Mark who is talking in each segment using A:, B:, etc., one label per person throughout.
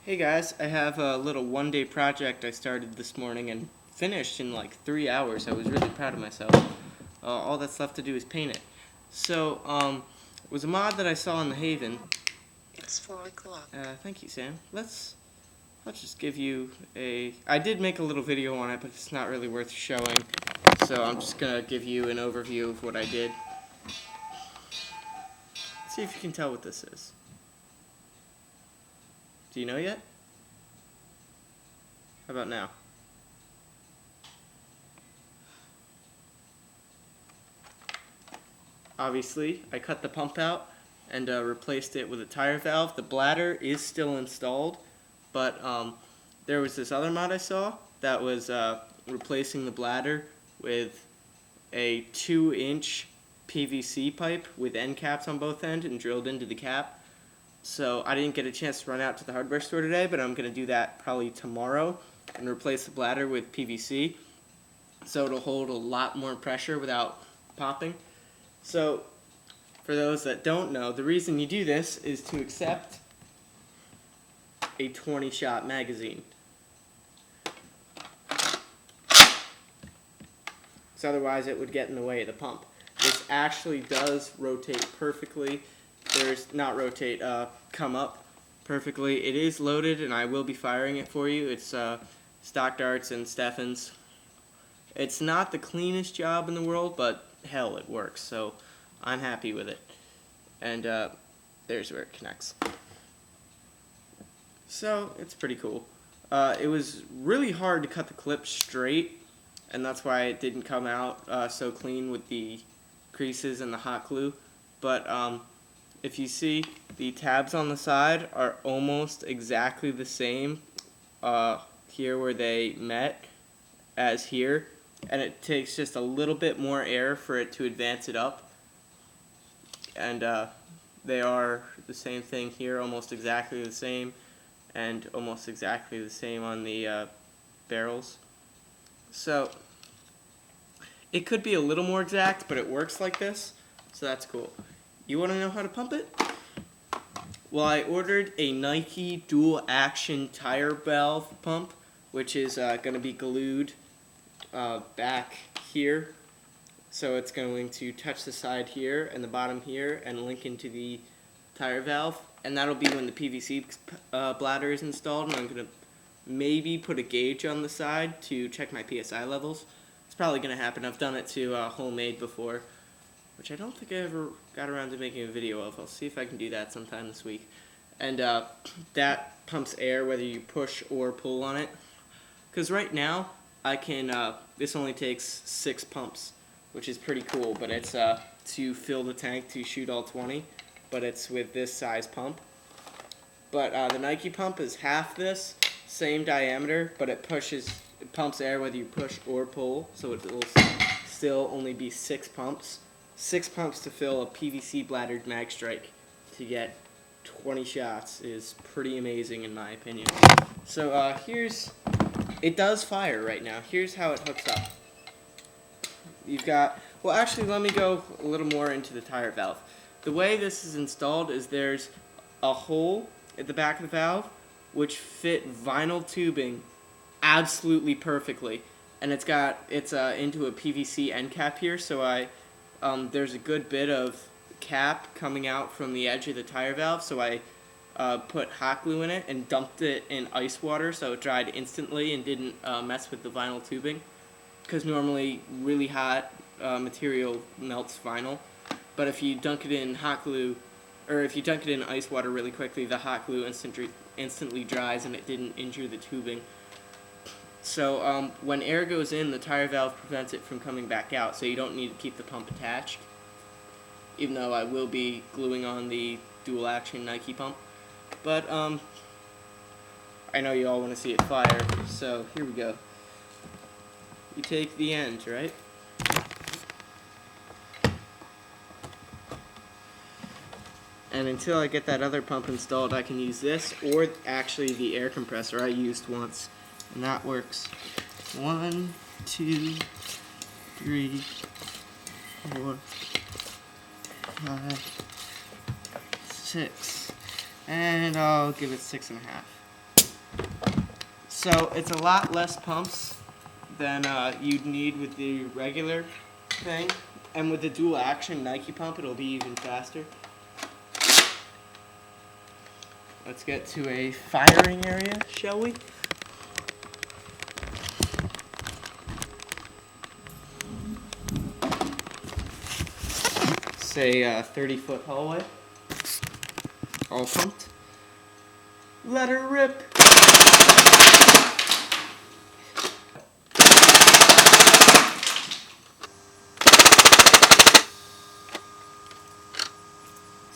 A: Hey guys, I have a little one-day project I started this morning and finished in like 3 hours. I was really proud of myself. All that's left to do is paint it. So, it was a mod that I saw in the Haven.
B: It's 4 o'clock.
A: Thank you, Sam. Let's just give you a... I did make a little video on it, but it's not really worth showing. So I'm just gonna give you an overview of what I did. See if you can tell what this is. Do you know yet? How about now? Obviously, I cut the pump out and replaced it with a tire valve. The bladder is still installed, but there was this other mod I saw that was replacing the bladder with a 2-inch PVC pipe with end caps on both ends and drilled into the cap. So I didn't get a chance to run out to the hardware store today, but I'm going to do that probably tomorrow and replace the bladder with PVC so it'll hold a lot more pressure without popping. So for those that don't know, the reason you do this is to accept a 20-shot magazine. So otherwise it would get in the way of the pump. This actually does rotate perfectly. Come up perfectly. It is loaded and I will be firing it for you. It's Stock Darts and Steffens. It's not the cleanest job in the world, but hell, it works. So I'm happy with it. And there's where it connects. So it's pretty cool. It was really hard to cut the clip straight, and that's why it didn't come out so clean with the creases and the hot glue. But if you see, the tabs on the side are almost exactly the same here where they met as here, and it takes just a little bit more air for it to advance it up. And they are the same thing here, almost exactly the same, and almost exactly the same on the barrels. So it could be a little more exact, but it works like this, so that's cool. You want to know how to pump it? Well, I ordered a Nike dual action tire valve pump, which is going to be glued back here. So it's going to touch the side here and the bottom here and link into the tire valve. And that'll be when the PVC bladder is installed. And I'm going to maybe put a gauge on the side to check my PSI levels. It's probably going to happen. I've done it to Homemade before, which I don't think I ever got around to making a video of. I'll see if I can do that sometime this week. And that pumps air whether you push or pull on it. Because right now, I can, this only takes 6 pumps, which is pretty cool, but it's to fill the tank to shoot all 20, but it's with this size pump. But the Nike pump is half this, same diameter, but it pumps air whether you push or pull, so it will still only be 6 pumps. 6 pumps to fill a PVC bladdered magstrike to get 20 shots is pretty amazing in my opinion. So it does fire right now. Here's how it hooks up. You've got, well actually let me go a little more into the tire valve. The way this is installed is there's a hole at the back of the valve which fit vinyl tubing absolutely perfectly. And it's into a PVC end cap here, so there's a good bit of cap coming out from the edge of the tire valve, so I put hot glue in it and dumped it in ice water so it dried instantly and didn't mess with the vinyl tubing, because normally really hot material melts vinyl, but if you dunk it in hot glue, or if you dunk it in ice water really quickly, the hot glue instantly dries and it didn't injure the tubing. So when air goes in, the tire valve prevents it from coming back out, so you don't need to keep the pump attached, even though I will be gluing on the dual action Nike pump. But I know you all want to see it fire, so here we go. You take the end, right? And until I get that other pump installed, I can use this, or actually the air compressor I used once. And that works. 1, 2, 3, 4, 5, 6. And I'll give it 6.5. So it's a lot less pumps than you'd need with the regular thing. And with the dual action Nike pump, it'll be even faster. Let's get to a firing area, shall we? Say a 30-foot hallway. All pumped. Let her rip.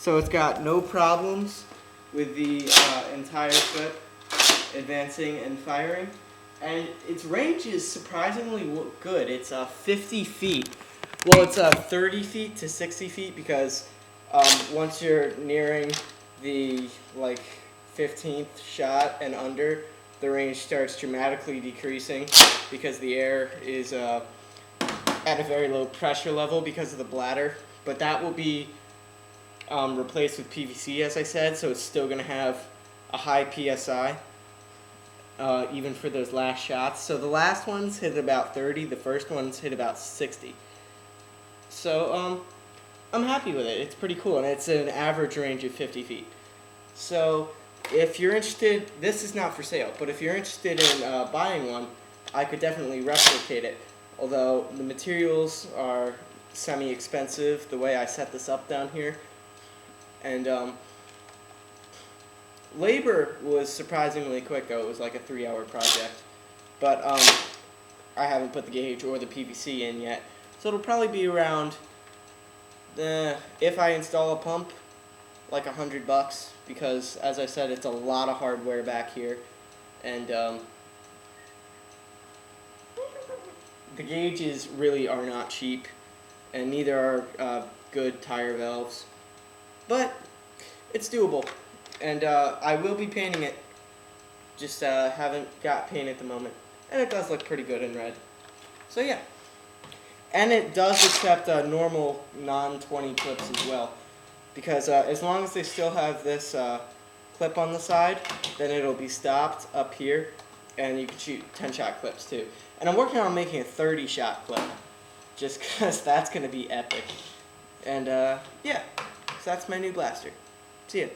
A: So it's got no problems with the entire clip advancing and firing. And its range is surprisingly good. It's 50 feet. Well, it's 30 feet to 60 feet because once you're nearing the 15th shot and under, the range starts dramatically decreasing because the air is at a very low pressure level because of the bladder. But that will be replaced with PVC, as I said, so it's still going to have a high PSI, even for those last shots. So the last ones hit about 30, the first ones hit about 60. So I'm happy with it. It's pretty cool, and it's an average range of 50 feet. So if you're interested, this is not for sale, but if you're interested in buying one, I could definitely replicate it, although the materials are semi-expensive the way I set this up down here. And labor was surprisingly quick, though. It was like a 3-hour project. But I haven't put the gauge or the PVC in yet. So it'll probably be around, if I install a pump, like $100, because as I said, it's a lot of hardware back here. And the gauges really are not cheap, and neither are good tire valves. But it's doable, and I will be painting it, just haven't got paint at the moment, and it does look pretty good in red. So yeah, and it does accept normal non-20 clips as well, because as long as they still have this clip on the side, then it'll be stopped up here, and you can shoot 10-shot clips too. And I'm working on making a 30-shot clip, just because that's going to be epic. And yeah. So that's my new blaster. See ya.